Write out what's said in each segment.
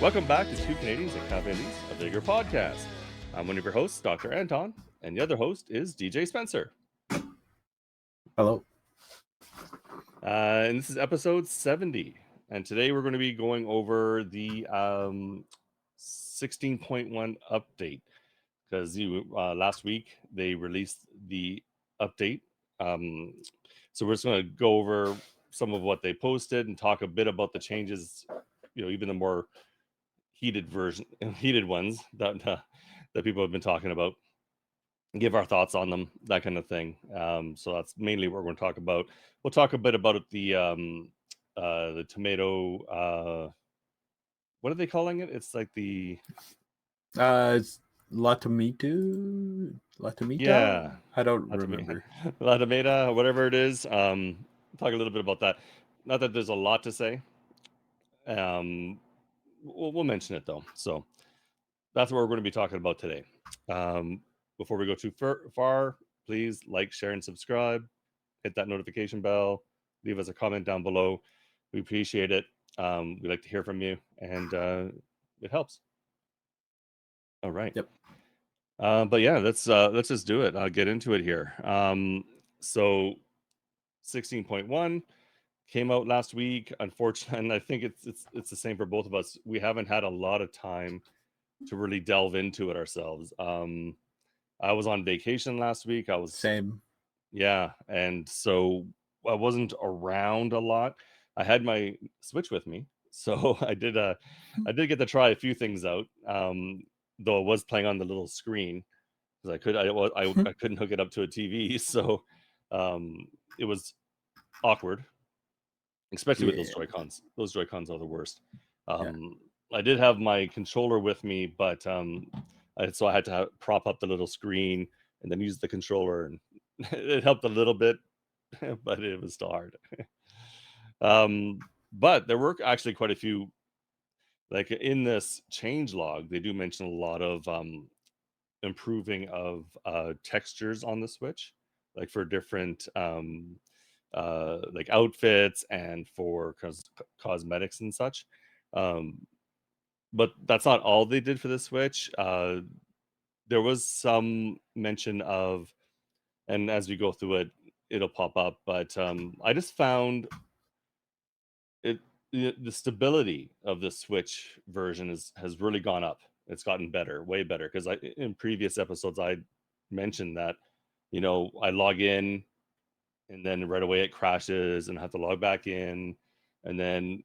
Welcome back to Two Canadians at Kafe Lise, a Vigor podcast. I'm one of your hosts, Dr. Anton, and the other host is DJ Spencer. Hello. And this is episode 70. And today we're going to be going over the 16.1 update because last week they released the update. So we're just going to go over some of what they posted and talk a bit about the changes, even the more heated ones that people have been talking about, give our thoughts on them, that kind of thing. So that's mainly what we're going to talk about. We'll talk a bit about the tomato, what are they calling it? It's like the It's Latomita. yeah, I don't remember. La Tomato, whatever it is. Talk a little bit about that. Not that there's a lot to say. We'll mention it though. So that's what we're going to be talking about today. Before we go too far, please like, share, and subscribe. Hit that notification bell. Leave us a comment down below. We appreciate it. We like to hear from you, and it helps. All right. Yep. But yeah, let's just do it. I'll get into it here. So 16.1 came out last week. Unfortunately, and I think it's the same for both of us. We haven't had a lot of time to really delve into it ourselves. I was on vacation last week. Same. Yeah, and so I wasn't around a lot. I had my Switch with me, so I did get to try a few things out. Though I was playing on the little screen because I couldn't hook it up to a TV, so it was awkward, especially with those Joy-Cons. Those Joy-Cons are the worst. I did have my controller with me, but so I had to prop up the little screen and then use the controller, and it helped a little bit, but it was still hard. But there were actually quite a few, like in this changelog, they do mention a lot of improving of textures on the Switch, like for different like outfits and for cosmetics and such. But that's not all they did for the Switch. There was some mention of, and as we go through it, it'll pop up. But I just found the stability of the Switch version has really gone up. It's gotten better, way better. Because in previous episodes I mentioned that, I log in and then right away it crashes and I have to log back in, and then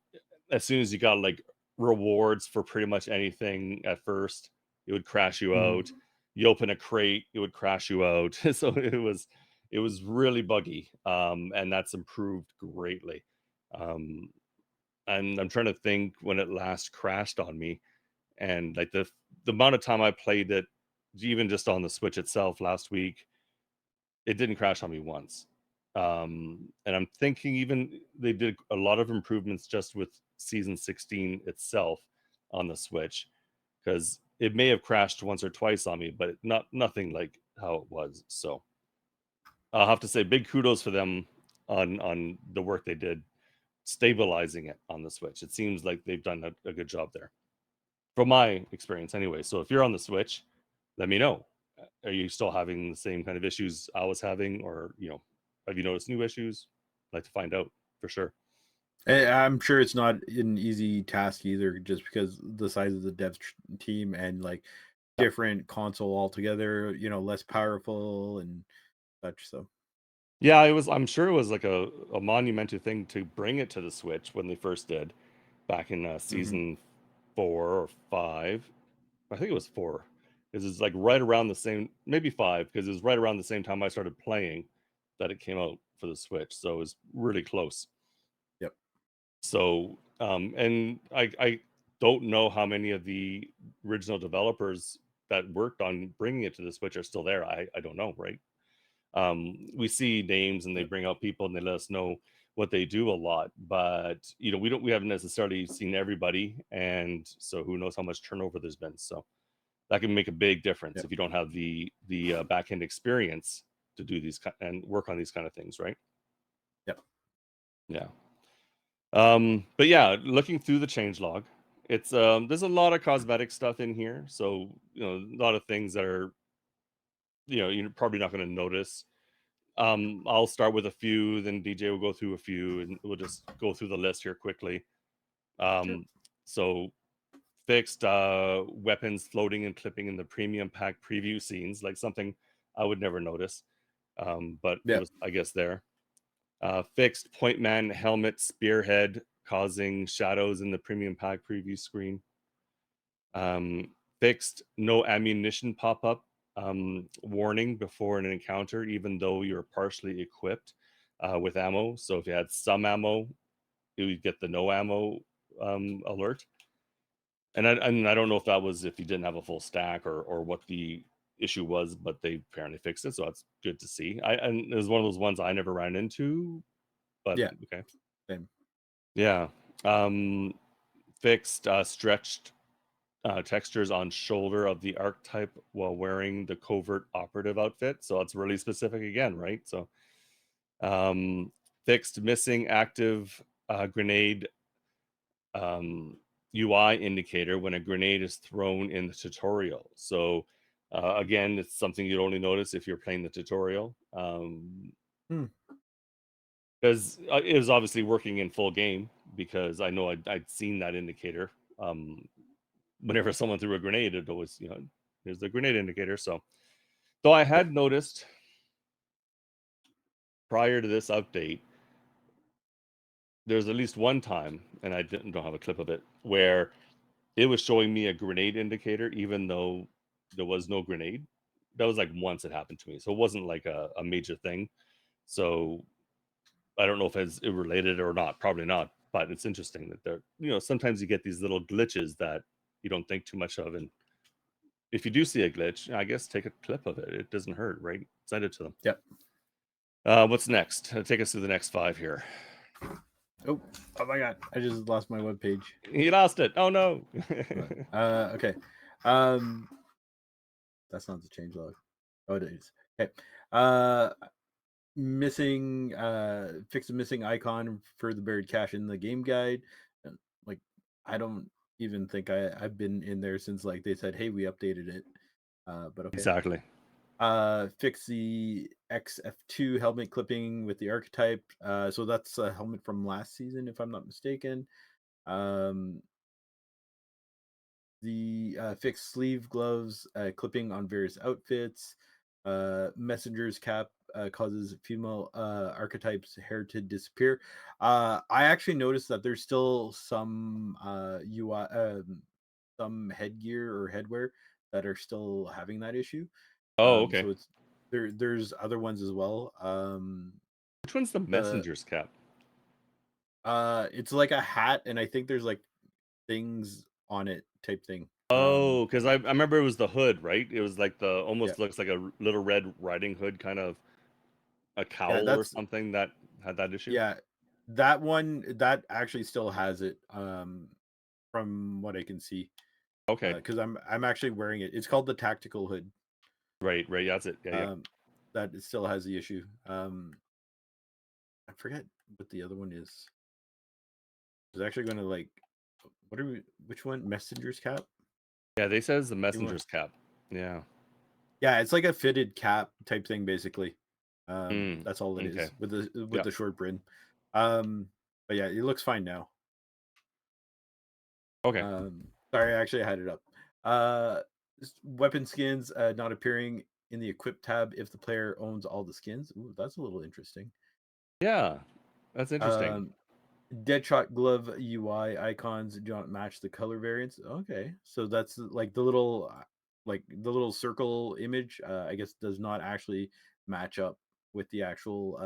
as soon as you got like rewards for pretty much anything at first, it would crash you out. You open a crate, it would crash you out. So it was really buggy, and that's improved greatly. And I'm trying to think when it last crashed on me, and like the amount of time I played it, even just on the Switch itself last week, it didn't crash on me once. And I'm thinking even they did a lot of improvements just with season 16 itself on the Switch, because it may have crashed once or twice on me, but nothing like how it was. So I'll have to say big kudos for them on the work they did stabilizing it on the Switch. It seems like they've done a good job there, from my experience anyway. So if you're on the Switch, let me know. Are you still having the same kind of issues I was having, or have you noticed new issues? I'd like to find out for sure. I'm sure it's not an easy task either, just because the size of the dev team and like different console altogether, less powerful and such. So yeah, I'm sure it was like a monumental thing to bring it to the Switch when they first did back in season 4 or 5. I think it was 4, because it's like right around the same, maybe 5, because it was right around the same time I started playing that it came out for the Switch. So it was really close. Yep. So and I don't know how many of the original developers that worked on bringing it to the Switch are still there. I don't know, right? We see names and they bring out people and they let us know what they do a lot, but we haven't necessarily seen everybody, and so who knows how much turnover there's been. So that can make a big difference if you don't have the back end experience to do these and work on these kind of things, right? Yep. Yeah. But yeah, looking through the changelog, It's there's a lot of cosmetic stuff in here, so a lot of things that are you're probably not going to notice. I'll start with a few, then DJ will go through a few, and we'll just go through the list here quickly. Sure. So fixed weapons floating and clipping in the premium pack preview scenes, like something I would never notice, but it Yeah. was, I guess, there. Fixed point man helmet spearhead causing shadows in the premium pack preview screen. Fixed no ammunition pop-up warning before an encounter, even though you're partially equipped with ammo. So if you had some ammo, you would get the no ammo alert. And I don't know if that was if you didn't have a full stack or what the issue was, but they apparently fixed it, so that's good to see. And it was one of those ones I never ran into, but Yeah. okay. Same. Yeah. Fixed stretched textures on shoulder of the archetype while wearing the covert operative outfit. So it's really specific again, right? So fixed missing active grenade UI indicator when a grenade is thrown in the tutorial. So again, it's something you'd only notice if you're playing the tutorial. Because it was obviously working in full game, because I know I'd seen that indicator. Whenever someone threw a grenade, it always, there's the grenade indicator. So, though I had noticed prior to this update, there's at least one time, and I don't have a clip of it, where it was showing me a grenade indicator, even though there was no grenade. That was like once it happened to me. So it wasn't like a major thing. So I don't know if it's related or not. Probably not. But it's interesting that sometimes you get these little glitches that you don't think too much of. And if you do see a glitch, I guess take a clip of it. It doesn't hurt, right? Send it to them. Yep. What's next? Take us through the next 5 here. Oh my god! I just lost my webpage. You lost it. Oh no. Okay. That's not the changelog. Oh, it is. Okay. Missing. Fix a missing icon for the buried cache in the game guide. Like, I don't even think I've been in there since like they said, hey, we updated it. But okay. Exactly. Fix the XF2 helmet clipping with the archetype. So that's a helmet from last season, if I'm not mistaken. The fixed sleeve gloves clipping on various outfits. Messenger's cap causes female archetypes hair to disappear. I actually noticed that there's still some UI, some headgear or headwear that are still having that issue. Oh, okay. So it's there's other ones as well. Which one's the messenger's cap? It's like a hat, and I think there's like things on it type thing. Oh, because I remember it was the hood, right? It was like the Yeah, almost looks like a little Red Riding Hood, kind of a yeah, cowl or that's something that had that issue. yeah, that one that actually still has it. From what I can see, Okay. because I'm actually wearing it. It's called the tactical hood. Right. Right. Yeah, that's it. Yeah. Yeah. That it still has the issue. I forget what the other one is. It's actually going to like, what are we? Which one? Messenger's cap. Yeah. They says the messenger's cap. Yeah. Yeah, it's like a fitted cap type thing, basically. Mm, That's all it okay. is with Yeah. the short brim. But yeah, it looks fine now. Okay. Sorry, actually I had it up. Uh, Weapon skins not appearing in the equip tab if the player owns all the skins. Ooh, that's a little interesting. Yeah. That's interesting. Deadshot glove UI icons do not match the color variants. Okay, so that's like the little circle image. I guess does not actually match up with the actual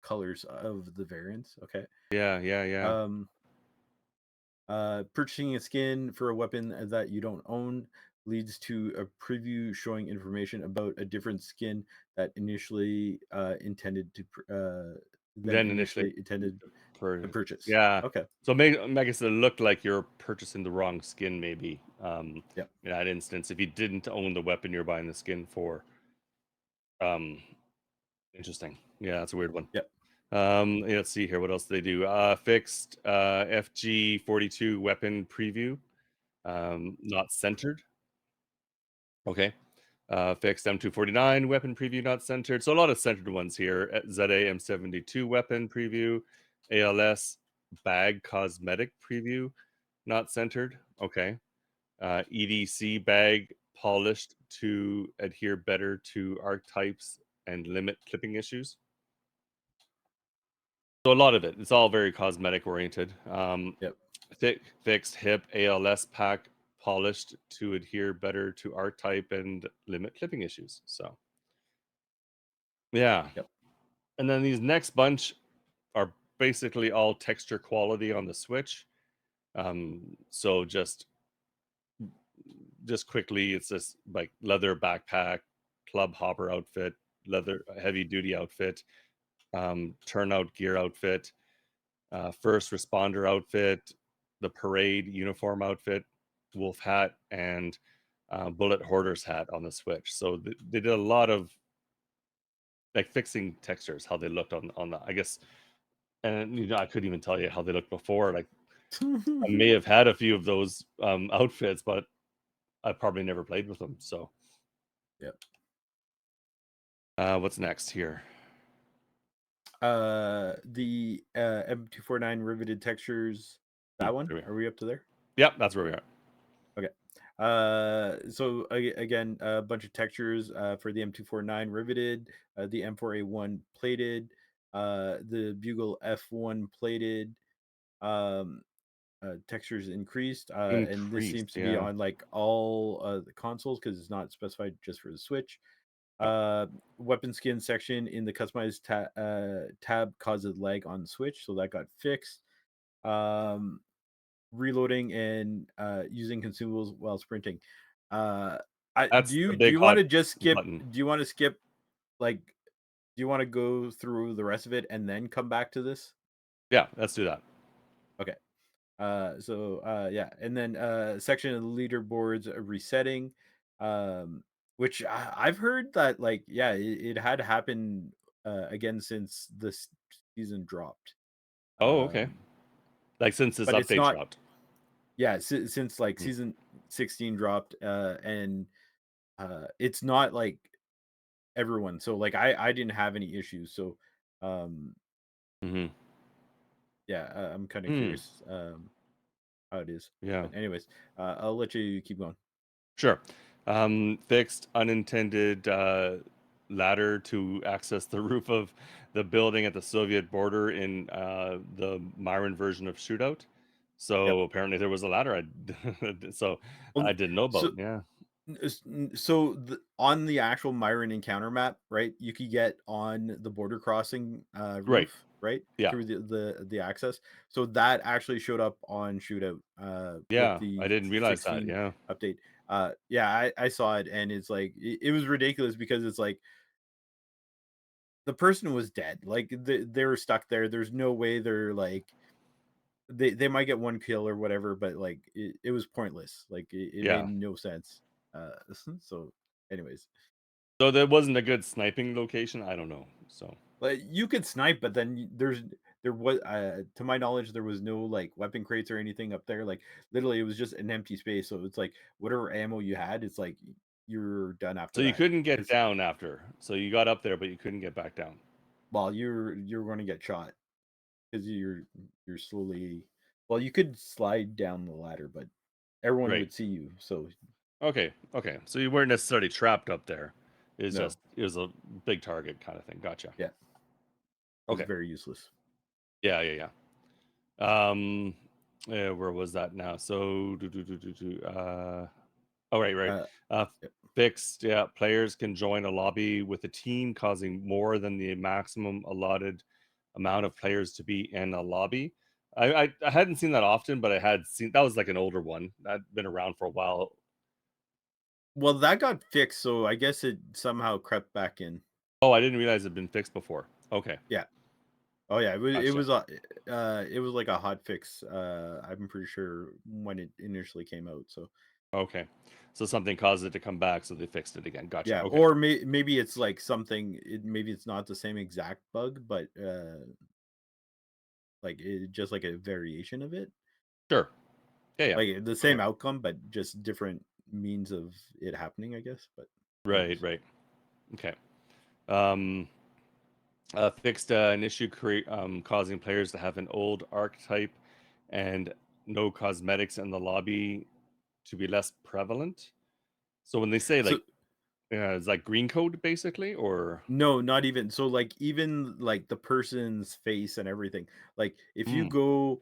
colors of the variants. Okay. Yeah. Yeah. Yeah. Um, Purchasing a skin for a weapon that you don't own leads to a preview showing information about a different skin that initially intended to Then initially to per purchase. yeah. Okay. So make it look like you're purchasing the wrong skin, maybe. Yep. In that instance, if you didn't own the weapon you're buying the skin for. Um, Interesting. Yeah, that's a weird one. Yep. Let's see here. What else do they do? Fixed FG42 weapon preview. Not centered. Okay. Fixed M249 weapon preview not centered. So a lot of centered ones here. ZA M72 weapon preview. ALS bag cosmetic preview not centered. Okay. EDC bag polished to adhere better to archetypes and limit clipping issues. So a lot of it. It's all very cosmetic oriented. Yep. Fixed hip ALS pack polished to adhere better to art type and limit clipping issues. So yeah. Yep. And then these next bunch are basically all texture quality on the Switch. So just quickly, it's this like leather backpack, club hopper outfit, leather heavy duty outfit, turnout gear outfit, first responder outfit, the parade uniform outfit, wolf hat, and bullet hoarder's hat on the Switch. So they did a lot of like fixing textures, how they looked on the, I guess, and I couldn't even tell you how they looked before. Like I may have had a few of those outfits, but I probably never played with them. So Yep. What's next here? The M249 riveted textures. That one? Are we up to there? Yep, that's where we are. Okay. So again, a bunch of textures for the M249 riveted, the M4A1 plated, the Bugle F1 plated, um, textures increased, and this seems Increased, to be yeah. on like all the consoles because it's not specified just for the Switch. Weapon skin section in the customized tab causes lag on the Switch, so that got fixed. Um, Reloading and using consumables while sprinting. That's the Do big you want hot to just skip? button. Do you want to skip like? Do you want to go through the rest of it and then come back to this? Yeah, let's do that. Okay. Yeah, and then section of the leaderboards resetting, which I've heard that like yeah, it had happened again since this season dropped. Oh, okay. Um, Like since this but it's update not dropped. yeah since like Mm. season 16 dropped, and it's not like everyone. So like I didn't have any issues. So um, Mm-hmm. yeah, I'm kind of Hmm. curious how it is. Yeah. But anyways, I'll let you keep going. Sure. Fixed unintended ladder to access the roof of the building at the Soviet border in the Myron version of Shootout. Yep. So apparently there was a ladder. So Well, I didn't know so about. Yeah. on the actual Myron encounter map, right? You could get on the border crossing Right. roof, right, Yeah. through the access. So that actually showed up on Shootout with Yeah. I the didn't realize that. 16 Yeah. update. Yeah, I saw it, and it's like it was ridiculous because it's like the person was dead. Like they were stuck there. There's no way they're like they might get one kill or whatever, but like it was pointless. Like it made Yeah. no sense. Uh, so, anyways, So there wasn't a good sniping location. I don't know. So like you could snipe, but then there was to my knowledge there was no like weapon crates or anything up there. Like literally, it was just an empty space. So it's like whatever ammo you had, it's like you're done after you that. couldn't get Because down after. So you got up there, but you couldn't get back down. well, you're going to get shot because you're slowly. Well, you could slide down the ladder, but everyone Right. would see you. So Okay. Okay. So you weren't necessarily trapped up there. It's no, just it was a big target kind of thing. Gotcha. yeah, it was Okay. very useless. Yeah. Yeah. Yeah. Where was that now? So oh right, right. Uh, Uh, yep. fixed. Yeah. Players can join a lobby with a team, causing more than the maximum allotted amount of players to be in a lobby. I hadn't seen that often, but I had seen that was like an older one that'd been around for a while. Well, that got fixed, so I guess it somehow crept back in. Oh, I didn't realize it'd been fixed before. Okay, Yeah. Oh yeah, gotcha. it was like a hot fix. I'm pretty sure when it initially came out. So Okay. So something caused it to come back, so they fixed it again. Gotcha. Yeah, Okay. or maybe it's like something. Maybe it's not the same exact bug, but like just like a variation of it, Sure. Yeah, yeah. like the Okay. same outcome, but just different means of it happening. I guess, but Right, anyways. right. Okay. Um, fixed an issue causing players to have an old archetype and no cosmetics in the lobby to be less prevalent. So when they say So like, it's like green code basically, or no, not even. So like even like the person's face and everything. Like if you mm, go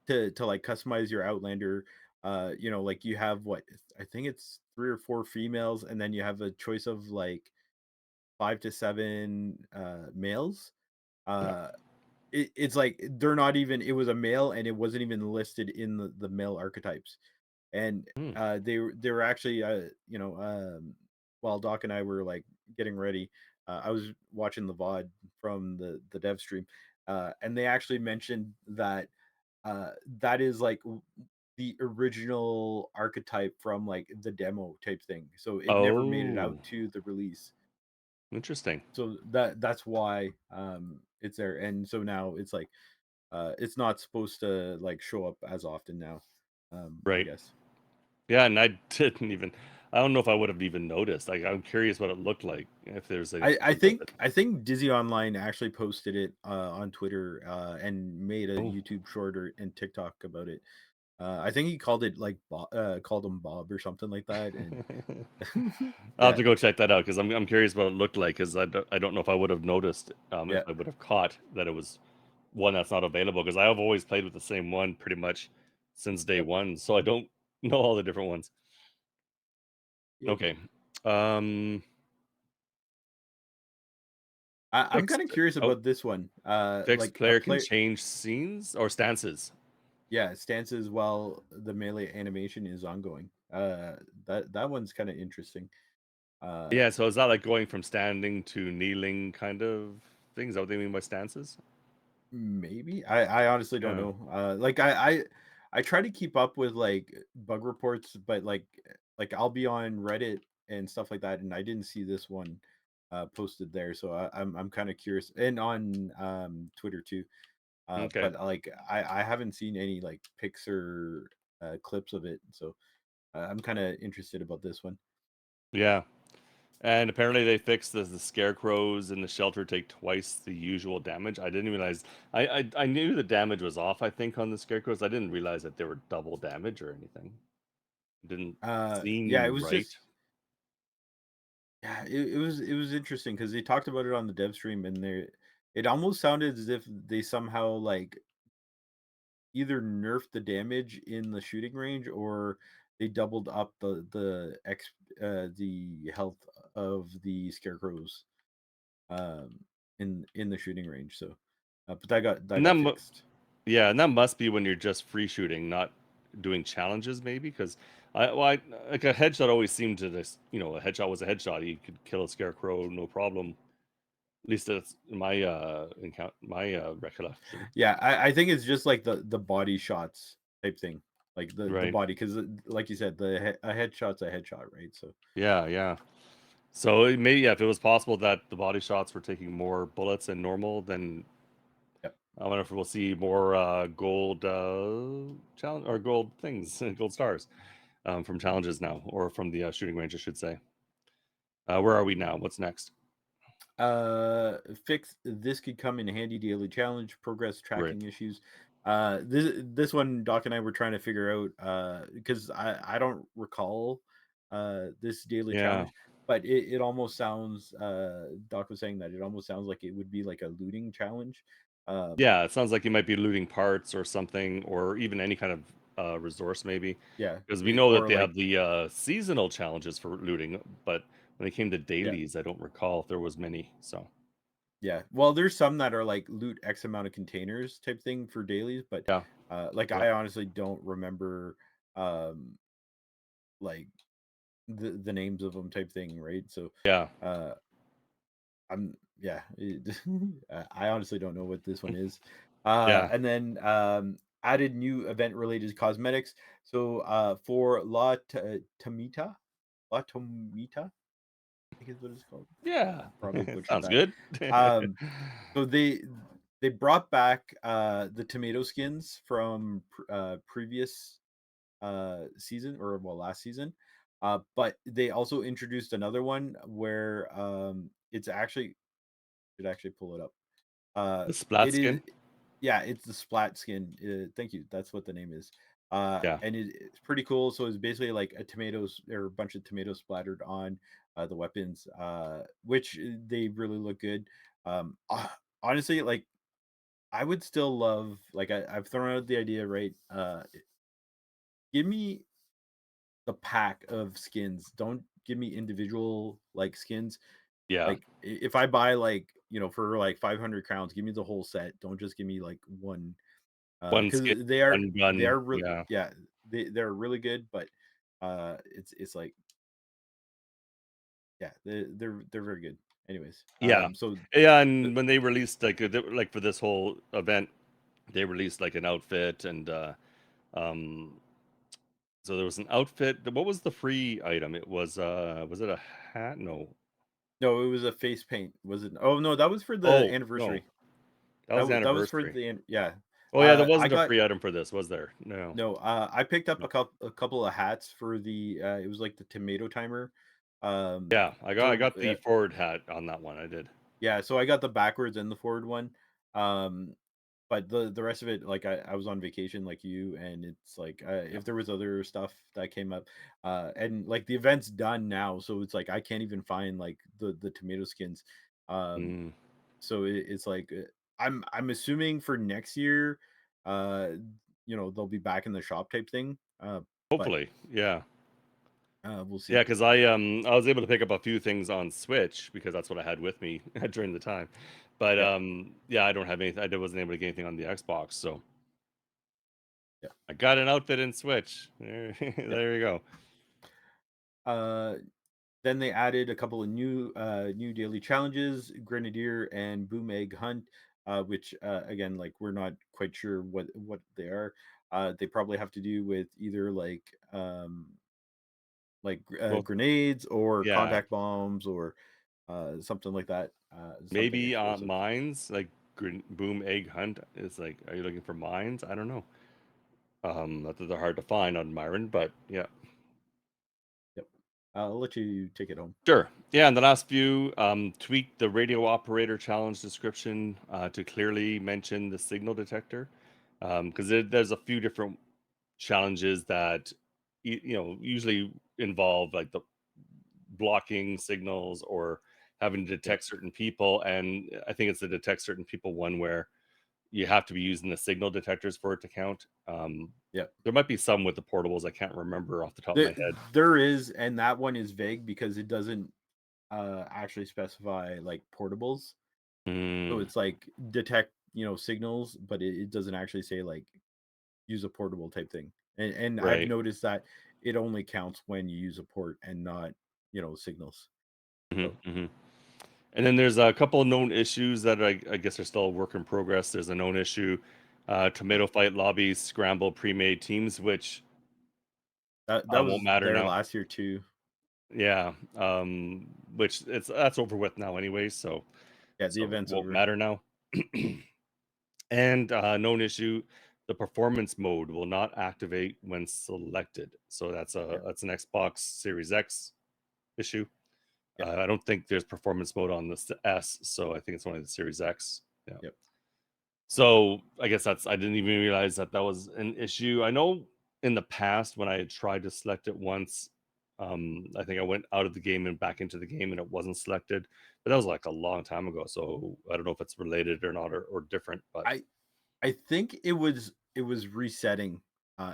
to like customize your Outlander, like you have what I think it's 3 or 4 females, and then you have a choice of like 5 to 7 males. yeah, Uh it's like they're not even, it was a male and it wasn't even listed in the male archetypes. And mm, they were actually while Doc and I were like getting ready, I was watching the VOD from the dev stream, and they actually mentioned that that is like the original archetype from like the demo type thing, so it never made it out oh, to the release. interesting. So that's why it's there. And so now it's like it's not supposed to like show up as often now, I Right. guess. Yeah, and I didn't even. I don't know if I would have even noticed. Like, I'm curious what it looked like if there's I, I anything with it. think I think Dizzy Online actually posted it on Twitter, and made a Oh. YouTube short and TikTok about it. I think he called it like called him Bob or something like that. And I'll have yeah, to go check that out because I'm curious what it looked like because I don't know if I would have noticed if yeah, I would have caught that it was one that's not available because I have always played with the same one pretty much since day yep, one, so I don't know all the different ones. yep. Okay, um, I'm kind of fixed. curious Oh, about this one. fixed Like a player can play, change scenes or stances. yeah, stances while the melee animation is ongoing. That one's kind of interesting. Uh, Yeah, so is that like going from standing to kneeling kind of thing? Is that what they mean by stances? Maybe. I honestly don't Yeah. know. I try to keep up with like bug reports, but like I'll be on Reddit and stuff like that, and I didn't see this one posted there, so I'm kind of curious, and on Twitter too. Okay. But like I haven't seen any like pics or clips of it, so I'm kind of interested about this one. Yeah. And apparently they fixed the scarecrows in the shelter take twice the usual damage. I didn't realize I knew the damage was off, I think, on the scarecrows. I didn't realize that they were double damage or anything. It didn't Yeah, it seem was right. just, yeah, it was interesting because they talked about it on the dev stream, and it almost sounded as if they somehow like either nerfed the damage in the shooting range, or they doubled up the health of the scarecrows in the shooting range. So but that And got fixed. yeah, and that must be when you're just free shooting, not doing challenges, maybe. Because like a headshot always seemed to this, a headshot was a headshot. You could kill a scarecrow, no problem. At least that's my recollection. Yeah, I think it's just like the body shots type thing, like the Right. body, because like you said, a headshot's a headshot, right? So Yeah, yeah. So it may yeah, if it was possible that the body shots were taking more bullets than normal, then yep. I wonder if we'll see more gold challenge or gold things, gold stars from challenges now, or from the shooting range, I should say. Where are we now? What's next? Fix this could come in handy daily challenge, progress Right. tracking issues. This one Doc and I were trying to figure out, because I don't recall this daily Yeah. challenge, but it almost sounds, Doc was saying that it almost sounds like it would be like a looting challenge. Yeah, it sounds like you might be looting parts or something, or even any kind of resource, maybe. Yeah, Because we know that or they like, have the seasonal challenges for looting, but when it came to yeah. dailies, I don't recall if there was many. So Yeah. Well, there's some that are like loot X amount of containers type thing for dailies, but yeah, like yep, I honestly don't remember um like the names of them type thing, right? So yeah. uh I'm yeah, I honestly don't know what this one is. Yeah. And then added new event-related cosmetics. So, for Tomita, La Tomita, I think is what it's called. Yeah, Probably butchered sounds that. good. Um, so they brought back the tomato skins from previous season, or well, last season. But they also introduced another one where it's actually should actually pull it up. The splat It is, skin. yeah, it's the splat skin. Thank you. That's what the name is. Yeah, And it's pretty cool. So it's basically like a tomatoes or a bunch of tomatoes splattered on the weapons, which they really look good. Honestly, like I would still love, like I've thrown out the idea, right? Give me the pack of skins. Don't give me individual like skins. yeah. Like if I buy like for like 500 crowns, give me the whole set. Don't just give me like one. One skin, Because one they gun. are really, Yeah, yeah, they're really good, but it's like, yeah, they're very good. Anyways, yeah, so yeah. the, And when they released like for this whole event, they released like an outfit and um so there was an outfit. What was the free item? It was it a hat? No. no, it was a face paint. Was it? Oh no, that was for the Oh, no. anniversary. That was the That was for anniversary. the yeah. Oh yeah, there I wasn't a got free item for this, was there? No. no. I picked up No. a couple of hats for the. It was like the tomato timer. Yeah, I For got the forward hat on that one. I did. yeah, so I got the backwards and the forward one. Um, but the rest of it, like I was on vacation like you, and it's like Yeah. if there was other stuff that came up, and like the event's done now, so it's like I can't even find like the tomato skins. Um, Mm, so it's like I'm assuming for next year, uh, they'll be back in the shop type thing. But hopefully. Yeah. we'll Yeah, see. because I was able to pick up a few things on Switch because that's what I had with me during the time. But Yep, yeah, I don't have anything. I wasn't able to get anything on the Xbox, so yep, I got an outfit in Switch. There, yep. there you go. Uh, Then they added a couple of new daily challenges, Grenadier and Boom Egg Hunt, which again, like we're not quite sure what they are. They probably have to do with either Well, grenades or yeah, contact bombs or something like that. Something maybe explosive. mines like Boom Egg Hunt is like. Are you looking for mines? I don't know. Not that they're hard to find on Myron, but yeah. Yep. I'll let you take it home. Sure. Yeah, and the last few tweaked the radio operator challenge description to clearly mention the signal detector because there's a few different challenges that usually involve like the blocking signals or having to Yep. detect certain people, and I think it's the detect certain people one where you have to be using the signal detectors for it to count. Yep. There might be some with the portables. I can't remember off the top of my There, head. there is, and that one is vague because it doesn't actually specify like portables. So Hmm, it's like detect, signals, but it doesn't actually say like use a portable type thing. And I've right. noticed that it only counts when you use a port and not, signals. Hmm, So hmm. And then there's a couple of known issues that I guess are still a work in progress. There's a known issue, yeah, tomato fight lobbies, scramble pre-made teams, which that won't was matter there now. last year too. Yeah, which that's over with now anyway, Yeah, the so it event's won't over. matter now. And known issue, the performance mode will not activate when selected. So Yeah, that's an Xbox Series X issue. yeah, I don't think there's performance mode on the S, so I think it's only the Series X. Yeah. yep, So I guess I didn't even realize that that was an issue. I know in the past when I had tried to select it once, I think I went out of the game and back into the game and it wasn't selected, but that was like a long time ago. So I don't know if it's related or not or different, but I I think it was resetting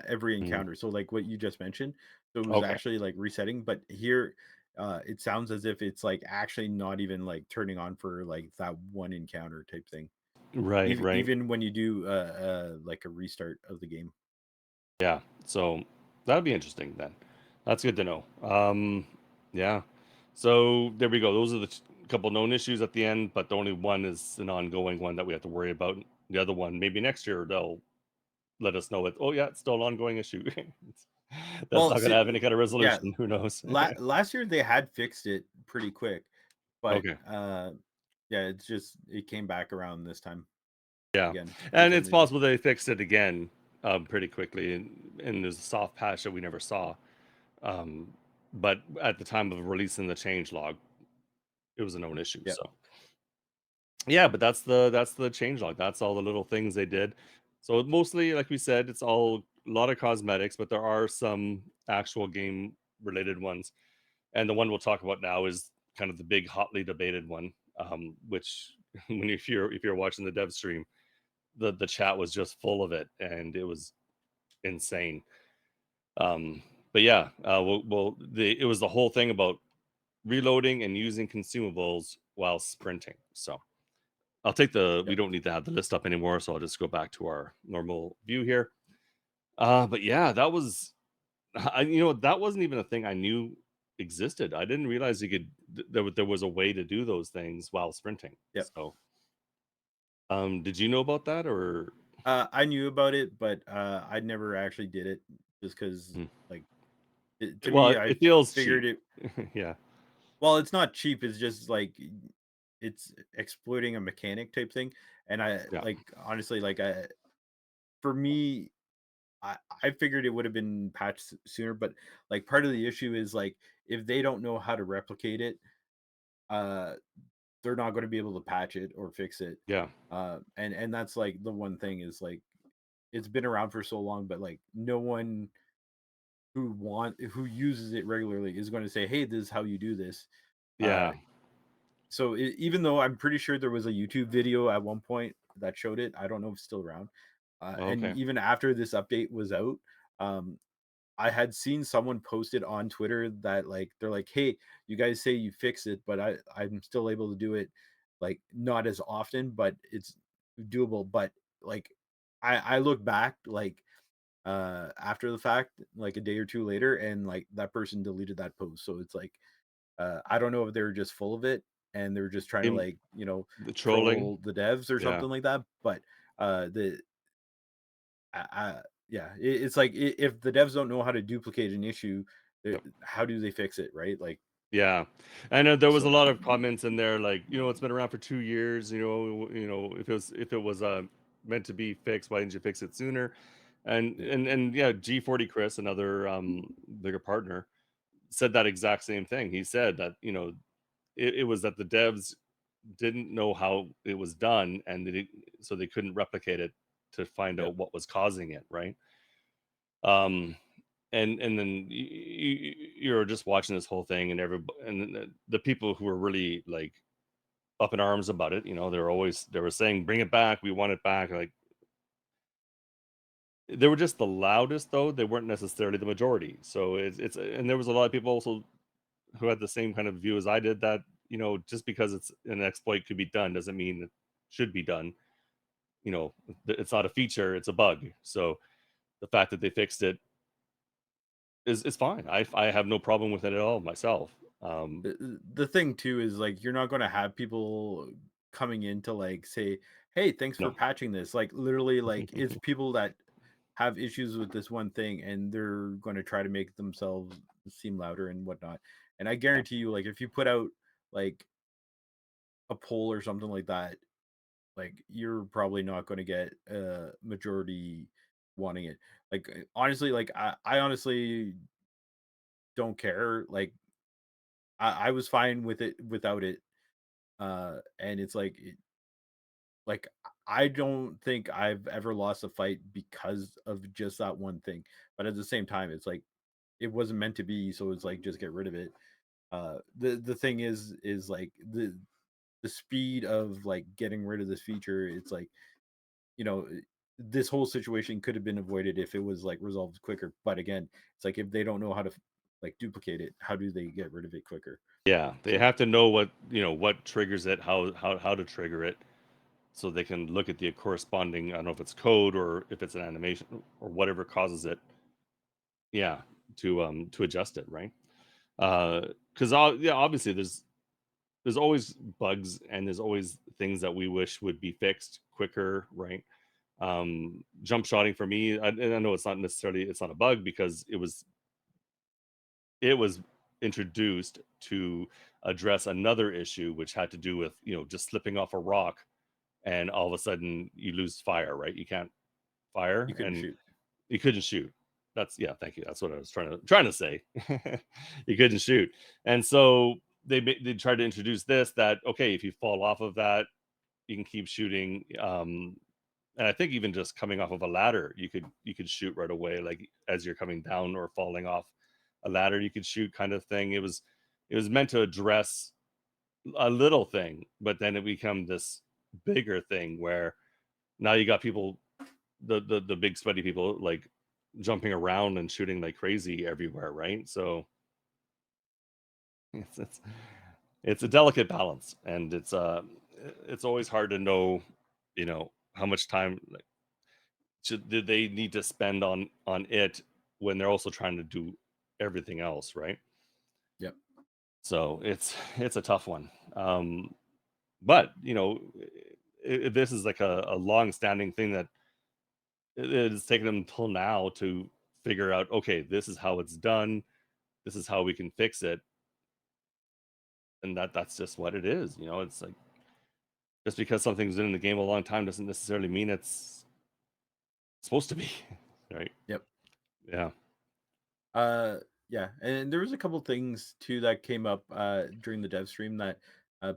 every mm, encounter. So like what you just mentioned, so it was okay, actually like resetting. But here, it sounds as if it's like actually not even like turning on for like that one encounter type thing. right, right, Even when you do like a restart of the game. yeah. So that'll be interesting then. That's good to know. Yeah. So there we go. Those are the couple known issues at the end, but the only one is an ongoing one that we have to worry about. The other one, maybe next year they'll let us know that, oh yeah, it's still an ongoing issue. That's Well, not going to have any kind of yeah, resolution. Who knows? last year they had fixed it pretty quick, but Okay. yeah, it came back around this time Yeah, again for and some it's reason. possible they fixed it again pretty quickly, and there's a soft patch that we never saw. Um, but at the time of releasing the change log, it was a known issue. Yeah, So yeah, but that's the change log. That's all the little things they did. So mostly, like we said, it's all a lot of cosmetics, but there are some actual game related ones. And the one we'll talk about now is kind of the big hotly debated one, which when if you're watching the dev stream, the chat was just full of it, and it was insane. Um, but yeah, it was the whole thing about reloading and using consumables while sprinting. So I'll take we yep. don't need to have the list up anymore, so I'll just go back to our normal view here. But yeah, that was, that wasn't even a thing I knew existed. I didn't realize you could, there was a way to do those things while sprinting. Yep. So, did you know about that or? I knew about it, but I never actually did it just because, Hmm. like, to Well, me, it, I it feels figured cheap. it. Yeah. Well, it's not cheap. It's just like it's exploiting a mechanic type thing, and I Yeah. like honestly, like for me, I figured it would have been patched sooner, but like part of the issue is like if they don't know how to replicate it, uh, they're not going to be able to patch it or fix it. Yeah. And that's like the one thing is like it's been around for so long, but like no one who uses it regularly is going to say, "Hey, this is how you do this." Uh, Yeah. so even though I'm pretty sure there was a YouTube video at one point that showed it, I don't know if it's still around. And Okay. even after this update was out, um, I had seen someone posted on Twitter that like they're like, "Hey, you guys say you fix it, but I'm still able to do it, like not as often, but it's doable." But like I look back like after the fact, like a day or two later, and like that person deleted that post. So it's like I don't know if they were just full of it and they're just trying to In like the trolling. troll the devs or Yeah. something like that. But the yeah, it's like if the devs don't know how to duplicate an issue, Yep. how do they fix it, right? Like Yeah, I know there was a so, lot of comments in there, like, it's been around for 2 years. If it was meant to be fixed, why didn't you fix it sooner? And yeah, and and yeah, G40 Chris, another bigger partner, said that exact same thing. He said that it was that the devs didn't know how it was done, and so they couldn't replicate it to find yeah. out what was causing it, right? Um, and then you're just watching this whole thing, and and the people who were really like up in arms about it, they were saying, bring it back, we want it back. Like, they were just the loudest, though they weren't necessarily the majority. So it's and there was a lot of people also who had the same kind of view as I did, that just because it's an exploit could be done doesn't mean it should be done. you know it's not a feature, it's a bug. So the fact that they fixed it is fine. I have no problem with it at all myself. The thing too is like you're not going to have people coming in to like say, "Hey, thanks for No. patching this." Like literally, like it's people that have issues with this one thing, and they're going to try to make themselves seem louder and whatnot. And I Yeah. guarantee you, like if you put out like a poll or something like that, like you're probably not going to get a majority wanting it. Like honestly, like I honestly don't care. Like I was fine with it without it. And it's like like I don't think I've ever lost a fight because of just that one thing. But at the same time, it's like it wasn't meant to be, so it's like just get rid of it. The thing is like the speed of like getting rid of this feature, it's like, you know, this whole situation could have been avoided if it was like resolved quicker. But again, it's like if they don't know how to like duplicate it, how do they get rid of it quicker? Yeah, they So have to know what triggers it, how to trigger it, so they can look at the corresponding. I don't know if it's code or if it's an animation or whatever causes it. Yeah, to adjust it, right? Because yeah, obviously there's always bugs, and there's always things that we wish would be fixed quicker, right? Jump shotting for me, and I know it's not a bug because it was introduced to address another issue which had to do with, just slipping off a rock and all of a sudden you lose fire, right? You can't You fire couldn't and shoot. you couldn't shoot. That's yeah, thank you. That's what I was trying to say. You couldn't shoot. And so they tried to introduce this that okay, if you fall off of that, you can keep shooting. And I think even just coming off of a ladder, you could shoot right away, like as you're coming down or falling off a ladder, you could shoot kind of thing. It was meant to address a little thing, but then it become this bigger thing where now you got people, the big sweaty people, like jumping around and shooting like crazy everywhere, right? So it's it's it's a delicate balance, and it's always hard to know, how much time like did they need to spend on it when they're also trying to do everything else, right? Yep. So it's a tough one. But this is like a long standing thing that it has taken them until now to figure out, okay, this is how it's done, this is how we can fix it, and that's just what it is. It's like just because something's been in the game a long time doesn't necessarily mean it's supposed to be, right? Yep. Yeah. Uh, yeah, and there was a couple things too that came up during the dev stream that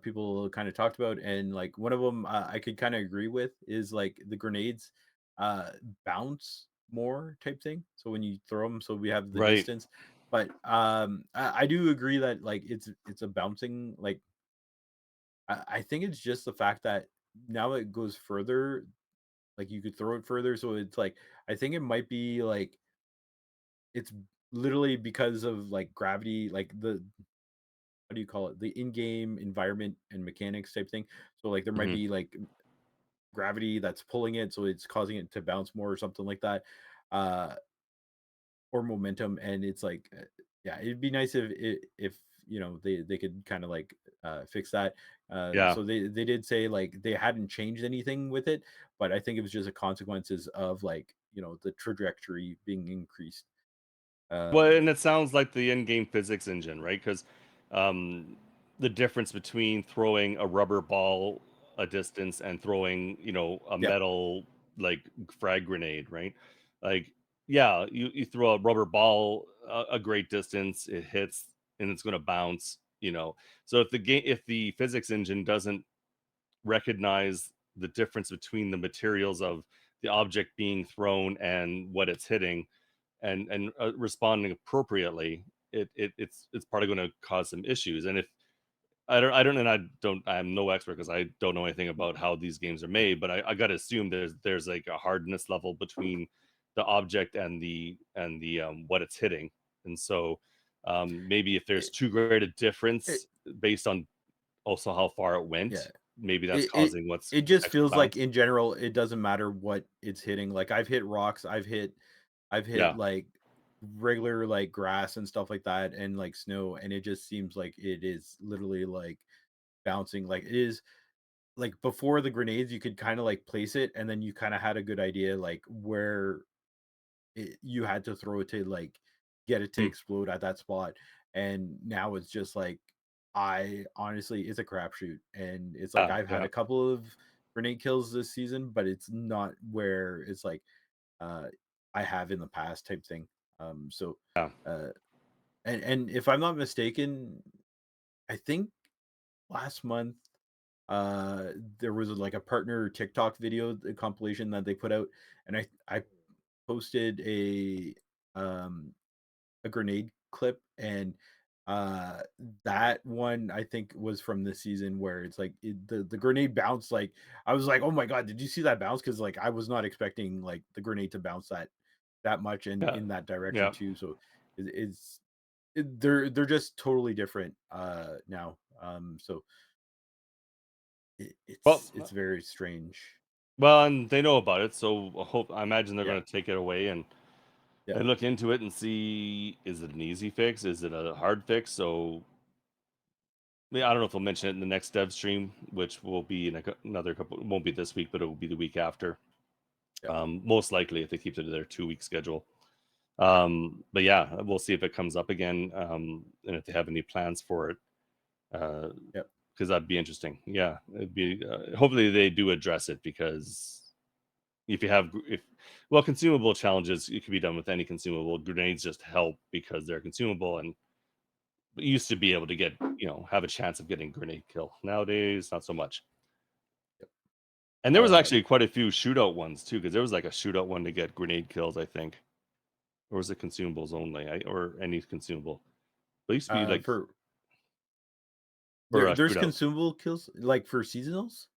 people kind of talked about, and like one of them I could kind of agree with is like the grenades uh bounce more type thing. So when you throw them, so we have the Right. distance. But I do agree that like it's a bouncing like I think it's just the fact that now it goes further, like you could throw it further. So it's like I think it might be like it's literally because of like gravity, like the what do you call it? The in-game environment and mechanics type thing. So like there might Hmm. be like gravity that's pulling it, so it's causing it to bounce more or something like that. Uh or momentum, and it's like yeah, it'd be nice if they could kind of like fix that. Yeah. So they did say like they hadn't changed anything with it, but I think it was just a consequences of like the trajectory being increased. Well, um and it sounds like the in-game physics engine, right? Because um, the difference between throwing a rubber ball a distance and throwing, a Yep. metal like frag grenade, right? Like, yeah, you throw a rubber ball a great distance, it hits and it's going to bounce, So if the physics engine doesn't recognize the difference between the materials of the object being thrown and what it's hitting, and responding appropriately, it's probably going to cause some issues. And if I'm no expert because I don't know anything about how these games are made, but I got to assume there's like a hardness level between the object and the what it's hitting, and so maybe if there's it, too great a it, difference based on also how far it yeah, went, maybe that's it causing what's it just extra feels like bounce. in general it doesn't matter what it's hitting. Like I've hit rocks, I've hit Yeah. like regular like grass and stuff like that, and like snow, and it just seems like it is literally like bouncing. Like it is like before the grenades you could kind of like place it, and then you kind of had a good idea like where you had to throw it to like get it to Hmm. explode at that spot. And now it's just like I honestly it's a crapshoot, and it's like Yeah. I've had Yeah. a couple of grenade kills this season, but it's not where it's like uh I have in the past type thing. So Yeah. uh and if I'm not mistaken, I think last month there was like a partner TikTok video compilation that they put out, and I posted um a grenade clip, and uh that one I think was from this season where it's like the grenade bounced. Like I was like, oh my god, did you see that bounce? Because like I was not expecting like the grenade to bounce that much and Yeah. in that direction Yeah. too. So it's they're just totally different now. So Well, it's very strange. and they know about it, so I imagine they're Yeah. going to take it away Yeah. and look into it and see, is it an easy fix? Is it a hard fix? So yeah, I don't know if they'll mention it in the next dev stream, which will be in another couple. It won't be this week, but it will be the week after. Yep. Most likely if they keep it to their 2-week schedule. But yeah, we'll see if it comes up again, and if they have any plans for it, because Yep. that'd be interesting. Yeah, it'd be. Hopefully, they do address it because if you have if well consumable challenges, it can be done with any consumable. Grenades just help because they're consumable, and you used to be able to get have a chance of getting grenade kill. Nowadays, not so much. Yep. And there was Uh, actually quite a few shootout ones too, because there was like a shootout one to get grenade kills, I think. Or was it consumables only? Or any consumable? But it used to be like for for a there's shootout. consumable kills like for seasonals.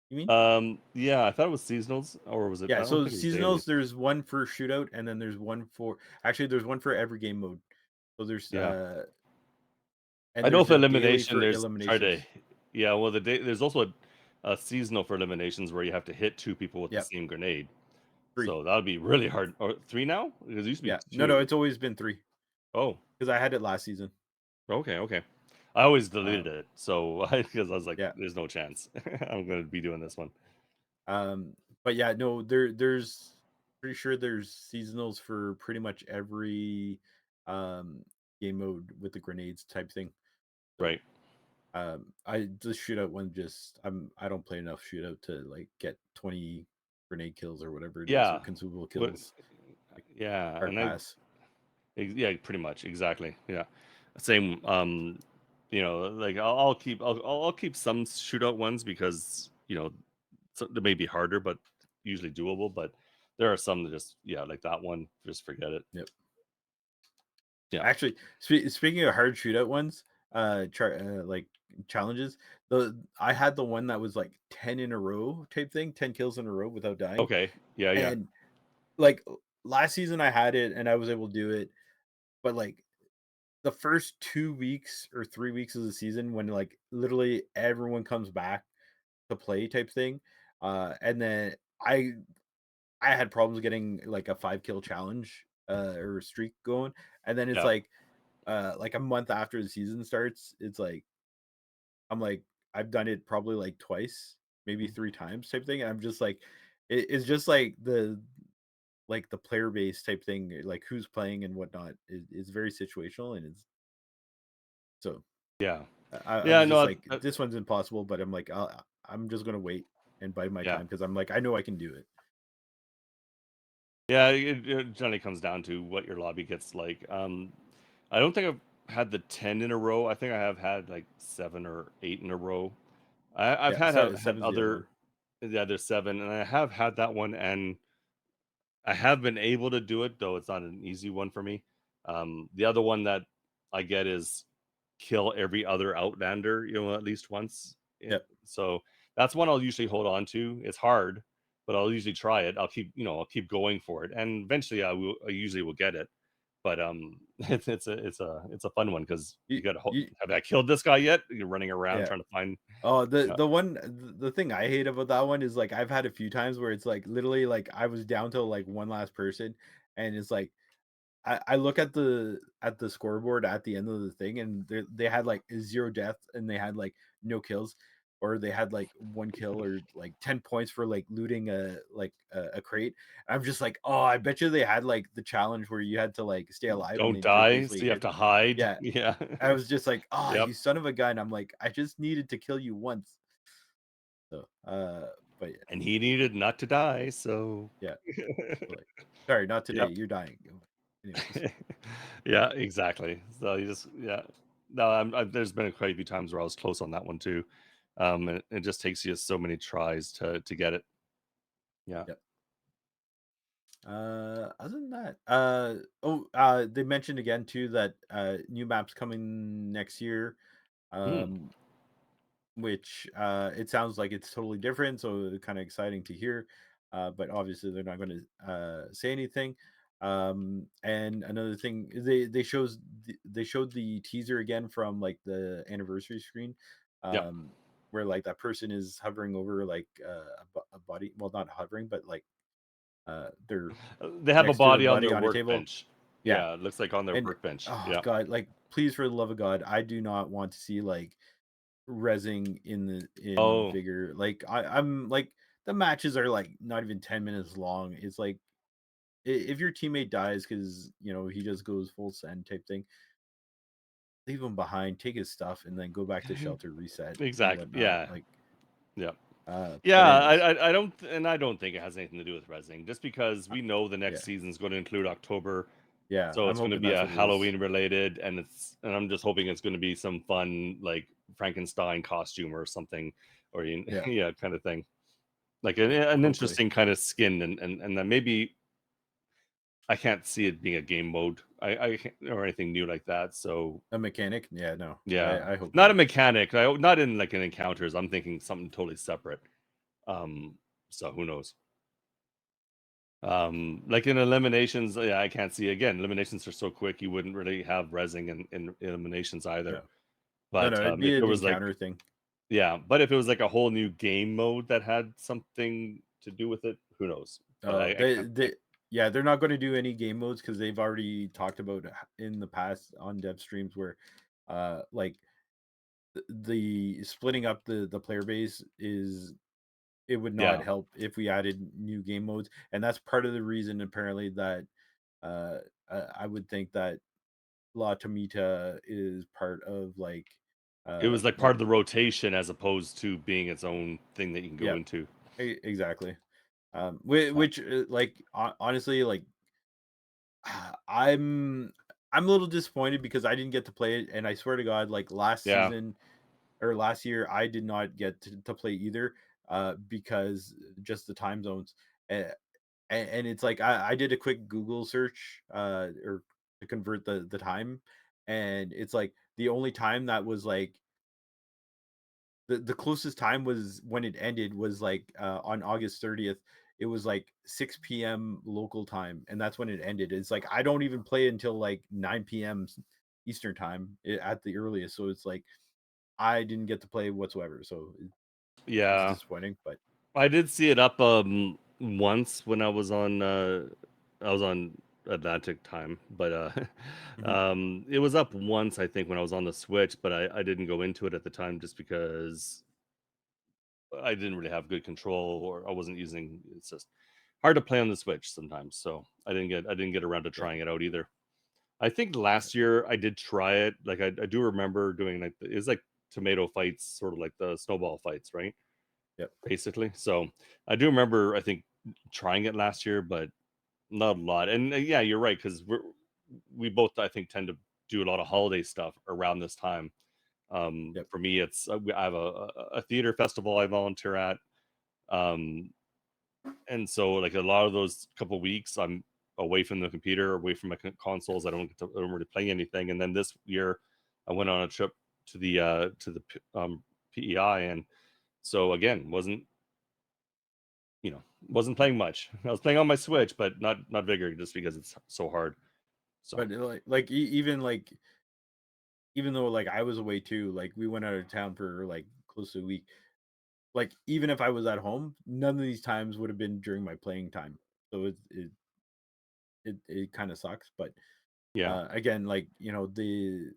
You mean? Yeah, I thought it was seasonals, or was it? I Yeah. don't So think it was daily. seasonals, there's one for shootout, and then there's one for there's one for every game mode. So there's Yeah, and I know there's for a daily elimination, for there's try to. eliminations. Yeah, well, there's also a seasonal for eliminations where you have to hit 2 people with the Yep. same grenade. 3. So that would be really hard. Or 3 now? Because it used to be Yeah. No, 2. it's always been 3 Oh, because I had it last season. okay, okay. I always deleted Um, it, so because I was like, yeah. "There's no chance I'm gonna be doing this one." Um, but yeah, no, there's pretty sure there's seasonals for pretty much every um game mode with the grenades type thing. So Right? I the shootout one just I don't play enough shootout to like get 20 grenade kills or whatever it is or Yeah. consumable What? kills like Yeah, hard and I pass. yeah, pretty much exactly. Yeah, same. Like I'll keep some shootout ones because they may be harder, but usually doable. But there are some that just like that one, just forget it. Yep. Yeah. Actually, speaking of hard shootout ones, like challenges, the I had the one that was like 10 in a row type thing, 10 kills in a row without dying. Okay. Yeah. Yeah. And like last season I had it and I was able to do it, but like the first 2 weeks or 3 weeks of the season when like literally everyone comes back to play type thing, and then I had problems getting like a 5 kill challenge or streak going, and then it's Yeah. like a month after the season starts, it's like I'm like I've done it probably like twice, maybe 3 times type thing. And I'm just like it's just like the player base type thing, like who's playing and whatnot is very situational and it's so Yeah. I Yeah. was just No. like this one's impossible, but I'm like I'm just gonna wait and bide my Yeah. time because I'm like I know I can do it. Yeah. It generally comes down to what your lobby gets like. I don't think I've had the 10 in a row. I think I have had like 7 or 8 in a row. I've Yeah, had seven's the other other. one. Yeah, there's 7, and I have had that one, and I have been able to do it, though it's not an easy one for me. The other one that I get is kill every other Outlander, at least once. Yep. So that's one I'll usually hold on to. It's hard, but I'll usually try it. I'll keep going for it, and eventually I usually will get it. But it's a fun one because You you got to you have I killed this guy yet? You're running around yeah. trying to find. Oh, Yeah. the thing I hate about that one is like I've had a few times where it's like literally like I was down to like one last person and it's like I look at the scoreboard at the end of the thing and they had like 0 deaths and they had like no kills or they had like 1 kill or like 10 points for like looting a crate. I'm just like, oh, I bet you they had like the challenge where you had to like stay alive and Don't they just die, so basically you have hit. to hide. Yeah, Yeah. I was just like, oh, Yep. you son of a gun. I'm like, I just needed to kill you once. So, but And he needed not to die, so yeah, so like, sorry, not today. yep. You're dying. Anyways, Yeah, exactly. So you just no, there's been quite a few times where I was close on that one too. And it just takes you so many tries to get it. Yeah. yep. Other than that, they mentioned again too that new maps coming next year. Mm, Um, which it sounds like it's totally different, so kind of exciting to hear. But obviously they're not going to say anything. And another thing, they showed the teaser again from like the anniversary screen, yep. um, where like that person is hovering over like a body, well not hovering, but like they're They have a next to a body on body their on a table. workbench. Yeah, Yeah, it looks like on their and workbench. oh Yeah. god, like please for the love of God, I do not want to see like resing in Oh, Vigor. Like I'm like the matches are like not even 10 minutes long. It's like if your teammate dies because he just goes full send type thing, leave him behind, take his stuff, and then go back to shelter, reset and Exactly. whatnot. Yeah. Like, Yeah. but Yeah, anyways, I don't think it has anything to do with resing, just because uh, we know the yeah, next season's going to include October, yeah, so I'm it's going to hoping be that's a what it is. Halloween related, and I'm just hoping it's going to be some fun like Frankenstein costume or something, or Yeah, yeah, kind of thing, like an hopefully interesting kind of skin, and then maybe I can't see it being a game mode, or anything new like that. So a mechanic. Yeah, no, yeah, I hope not a not. mechanic, not in like an encounters. I'm thinking something totally separate. Um, so who knows? Like in eliminations, yeah, I can't see again. Eliminations are so quick, you wouldn't really have resing in eliminations either. Yeah, But no, it'd if be it an was like, encounter thing. yeah, but if it was like a whole new game mode that had something to do with it, who knows? But Oh, I can't think. yeah, they're not going to do any game modes because they've already talked about in the past on dev streams where, like the splitting up the player base is it would not Yeah, help if we added new game modes, and that's part of the reason apparently that uh I would think that La Tomita is part of it was like part like of the rotation as opposed to being its own thing that you can go yeah, into. exactly. So Which like honestly like I'm I'm a little disappointed because I didn't get to play it, and I swear to God, like last yeah, season or last year, I did not get to play either, because just the time zones, and, and it's like I did a quick Google search, or to convert the time, and it's like the only time that was like the closest time was when it ended was like on August 30th. It was like 6 p.m. local time, and that's when it ended. It's like I don't even play until like 9 p.m. Eastern time at the earliest. So it's like I didn't get to play whatsoever. So it's yeah. disappointing, but I did see it up once when I was on Atlantic time, but mhm, it was up once I think when I was on the Switch, but I didn't go into it at the time just because I didn't really have good control, or I wasn't using. It's just hard to play on the Switch sometimes, so I didn't get around to yeah, trying it out either. I think yeah, last year I did try it. Like I do remember doing like it was like tomato fights, sort of like the snowball fights, right? yeah. Basically. So I do remember, I think, trying it last year, but not a lot. And yeah, you're right, because we both, I think, tend to do a lot of holiday stuff around this time. Yep. For me, it's I have a theater festival I volunteer at, um, and so like a lot of those couple weeks, I'm away from the computer, away from my consoles. I don't really play anything. And then this year, I went on a trip to the PEI, and so again, wasn't playing much. I was playing on my Switch, but not Vigor, just because it's so hard. So But even though like I was away too, like we went out of town for like close to a week. Like even if I was at home, none of these times would have been during my playing time. So it kind of sucks. But yeah, again, like the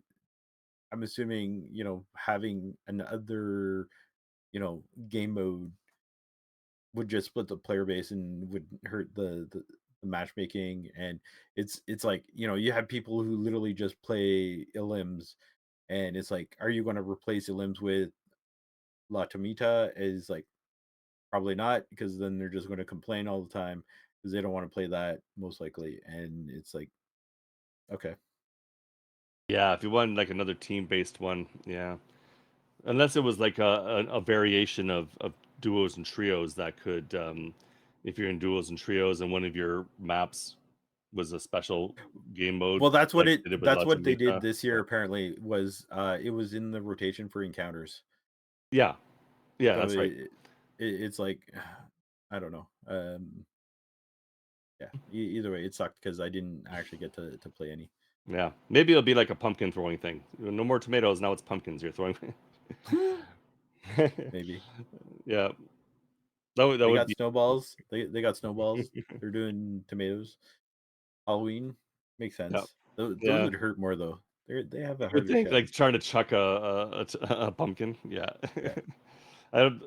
I'm assuming having another game mode would just split the player base and would hurt the matchmaking. And it's like you have people who literally just play Ilims, and it's like, are you going to replace Ilims with La Tomita? Is like probably not, because then they're just going to complain all the time because they don't want to play that most likely. And it's like, okay, yeah. If you want like another team based one, yeah. Unless it was like a variation of duos and trios that could, if you're in duos and trios and one of your maps was a special game mode well like they did with that's La what they did Tomita. this year So apparently. Was it was in the rotation for encounters. yeah, yeah, So that's right. it's like I don't know. Yeah, either way, it sucked because I didn't actually get to play any. Yeah, maybe it'll be like a pumpkin throwing thing. No more tomatoes, now it's pumpkins you're throwing. Maybe Yeah, that they would got be. snowballs. They got snowballs. They're doing tomatoes. Halloween makes Yeah, sense. Those yeah. would hurt more though. They have a You would harder think shell. like trying to chuck a pumpkin. Yeah. Yeah,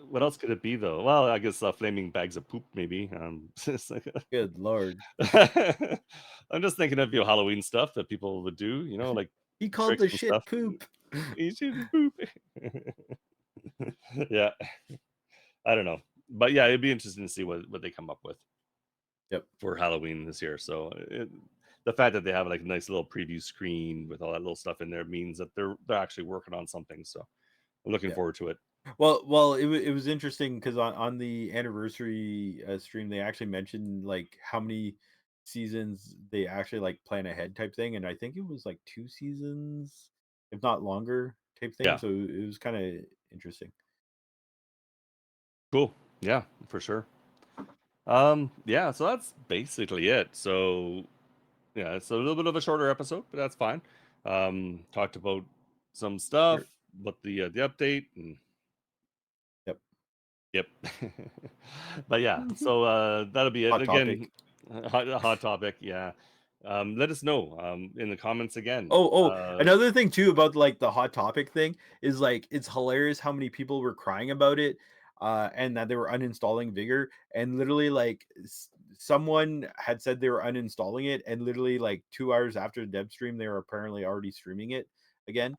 What else could it be though? Well, I guess flaming bags of poop maybe. It's like Good lord. I'm just thinking of Halloween stuff that people would do. Like He called tricks the and stuff. shit poop. You should poop. Yeah, I don't know, but yeah, it'd be interesting to see what they come up with Yep. for Halloween this year. So the fact that they have like a nice little preview screen with all that little stuff in there means that they're actually working on something. So I'm looking Yeah. forward to it. Well, it was interesting because on the anniversary stream, they actually mentioned like how many seasons they actually like plan ahead type thing, and I think it was like 2 seasons, if not longer, type thing. Yeah, So it was kind of interesting. cool. Yeah, for sure. Yeah, so that's basically it. So yeah, it's a little bit of a shorter episode, but that's fine. Talked about some stuff, Sure. but the update and Yep. yep. But yeah, so that'll be it. Hot Again, topic. hot topic, yeah. Let us know in the comments again. Another thing too about like the hot topic thing is like it's hilarious how many people were crying about it, and that they were uninstalling Vigor, and literally like someone had said they were uninstalling it, and literally like 2 hours after the dev stream, they were apparently already streaming it again.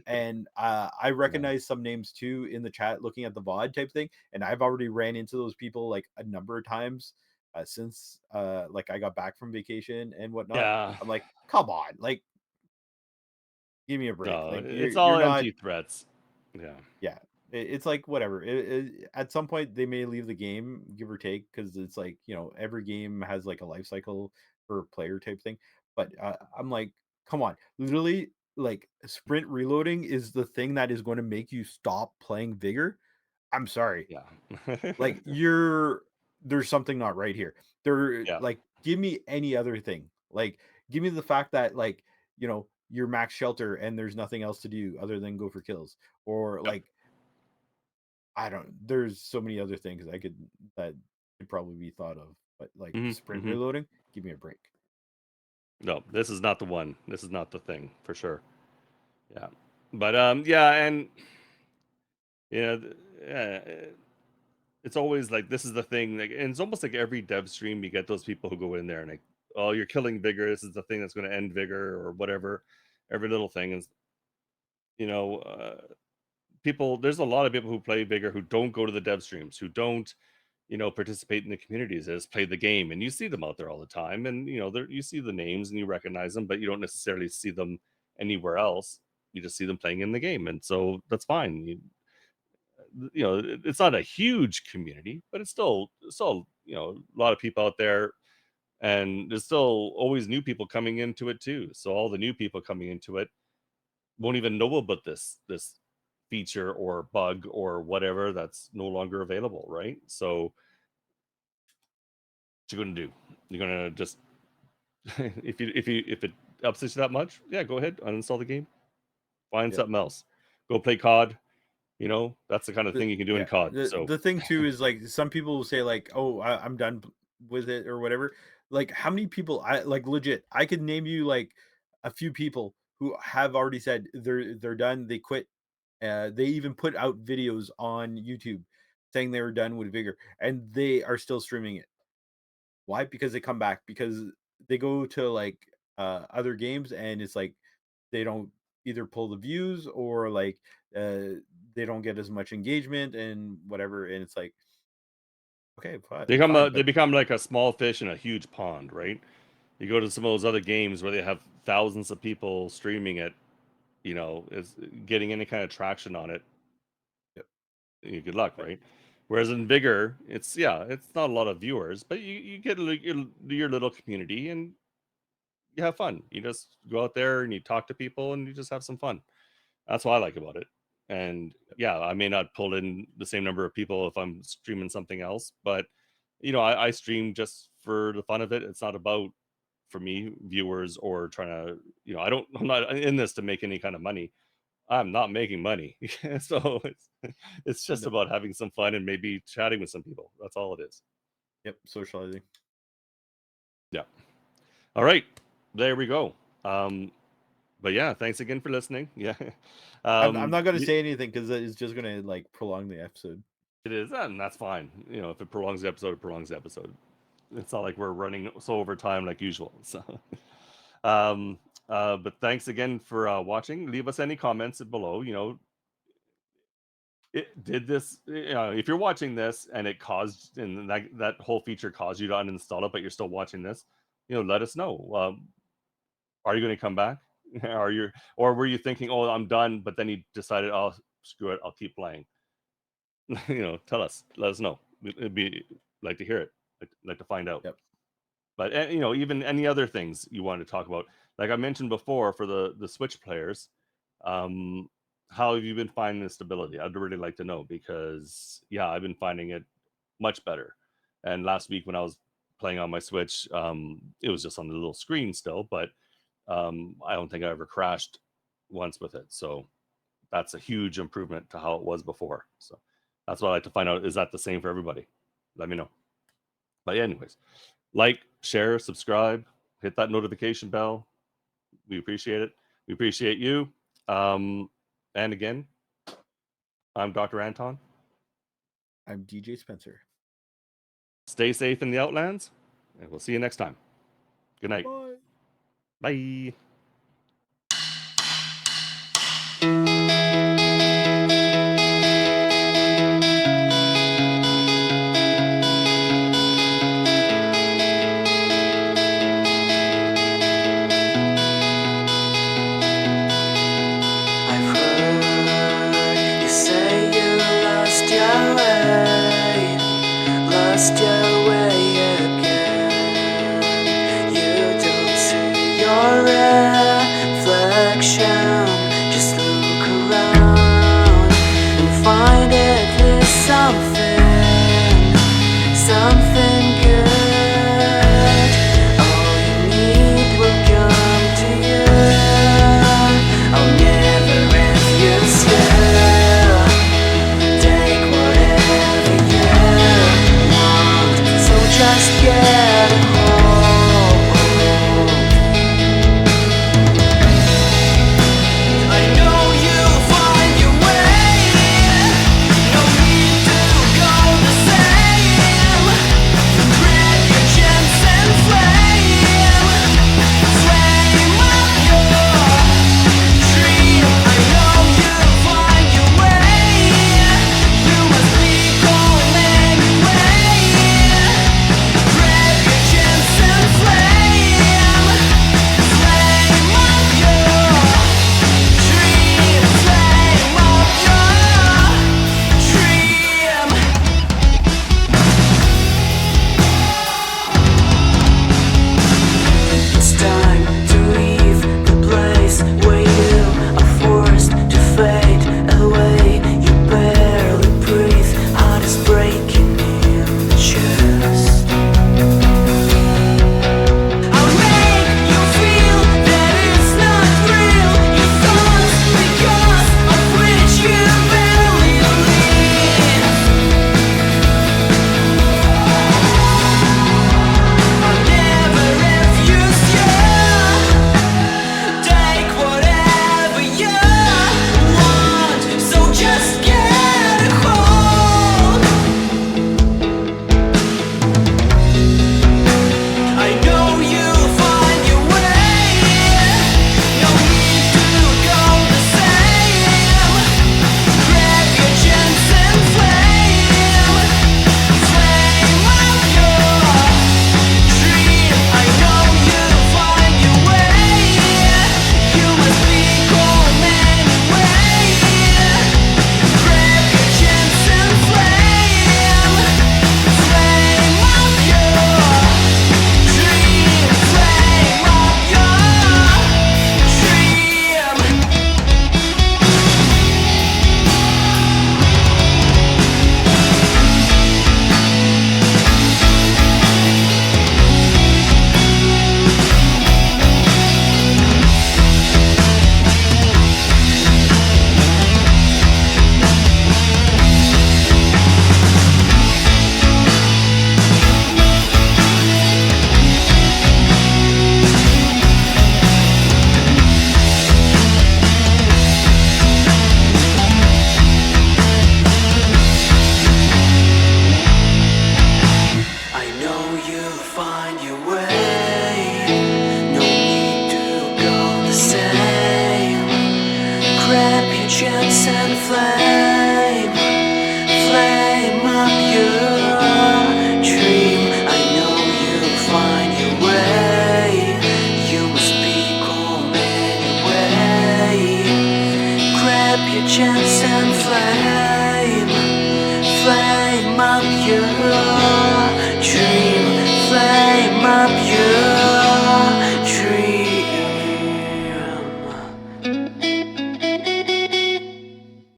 And I Yeah. recognize some names too in the chat looking at the VOD type thing, and I've already ran into those people like a number of times since like I got back from vacation and whatnot. Yeah. I'm like, come on, like, give me a break. No, Like, it's you're all not, empty threats. Yeah. yeah. It's like whatever. At some point, they may leave the game, give or take, because it's like every game has like a life cycle for a player type thing. But I'm like, come on, literally, like sprint reloading is the thing that is going to make you stop playing Vigor. I'm sorry, Yeah. like there's something not right here. Yeah. Like give me any other thing. Like give me the fact that like, you're max shelter and there's nothing else to do other than go for kills. Or Yep. like I don't there's so many other things that could probably be thought of. But like Hmm. sprint Hmm. reloading, give me a break. No, this is not the one. This is not the thing for sure. Yeah. But yeah, and yeah, it's always like this is the thing, like, and it's almost like every dev stream you get those people who go in there and like, oh, you're killing Vigor. This is the thing that's going to end Vigor or whatever. Every little thing is, you know, people. There's a lot of people who play Vigor who don't go to the dev streams, who don't, participate in the communities. They just play the game, and you see them out there all the time, and you see the names and you recognize them, but you don't necessarily see them anywhere else. You just see them playing in the game, and so that's fine. It's not a huge community, but it's still a lot of people out there, and there's still always new people coming into it too. So all the new people coming into it won't even know about this feature or bug or whatever that's no longer available, right? So what you gonna do? You're gonna just if it upsets you that much, yeah, go ahead, uninstall the game, find Yep. something else, go play COD. That's the kind of The, thing you can do in yeah. COD. The So the thing too is like some people will say like, "Oh, I'm done with it" or whatever. Like how many people I like legit, I could name you like a few people who have already said they're done, they quit. They even put out videos on YouTube saying they were done with Vigor and they are still streaming it. Why? Because they come back because they go to like other games and it's like they don't either pull the views or like they don't get as much engagement and whatever, and it's like okay, fine, they but become like a small fish in a huge pond, right? You go to some of those other games where they have thousands of people streaming it, is getting any kind of traction on it. yep, Good luck, right? Whereas in Vigor, it's not a lot of viewers, but you get your little community and you have fun. You just go out there and you talk to people and you just have some fun. That's what I like about it. And yep, yeah, I may not pull in the same number of people if I'm streaming something else, but I stream just for the fun of it. It's not about, for me, viewers or trying to, I'm not in this to make any kind of money. I'm not making money. So it's just no, about having some fun and maybe chatting with some people. That's all it is. yep, socializing. Yeah. All right. There we go. Um, But yeah, thanks again for listening. Yeah. I'm not gonna Y- say anything because it's just gonna like prolong the episode. it is, and that's fine. You know, if it prolongs the episode, it prolongs the episode. It's not like we're running so over time like usual. So, um, but thanks again for watching. Leave us any comments below. You know, did this? You know, if you're watching this and it caused and that whole feature caused you to uninstall it, but you're still watching this, you know, let us know. Are you going to come back? Are you, or were you thinking, oh, I'm done, but then you decided, oh, screw it, I'll keep playing. You know, tell us, let us know. It'd be like to hear it, like to find out. Yep. But you know, even any other things you want to talk about, like I mentioned before, for the Switch players, um, how have you been finding the stability? I'd really like to know, because yeah, I've been finding it much better. And last week when I was playing on my Switch, it was just on the little screen still, but I don't think I ever crashed once with it. So that's a huge improvement to how it was before. So that's what I like to find out. Is that the same for everybody? Let me know. But yeah, anyways, like, share, subscribe, hit that notification bell. We appreciate it. We appreciate you. And again, I'm Dr. Anton. I'm DJ Spencer. Stay safe in the Outlands, and we'll see you next time. Good night. Bye. Bye.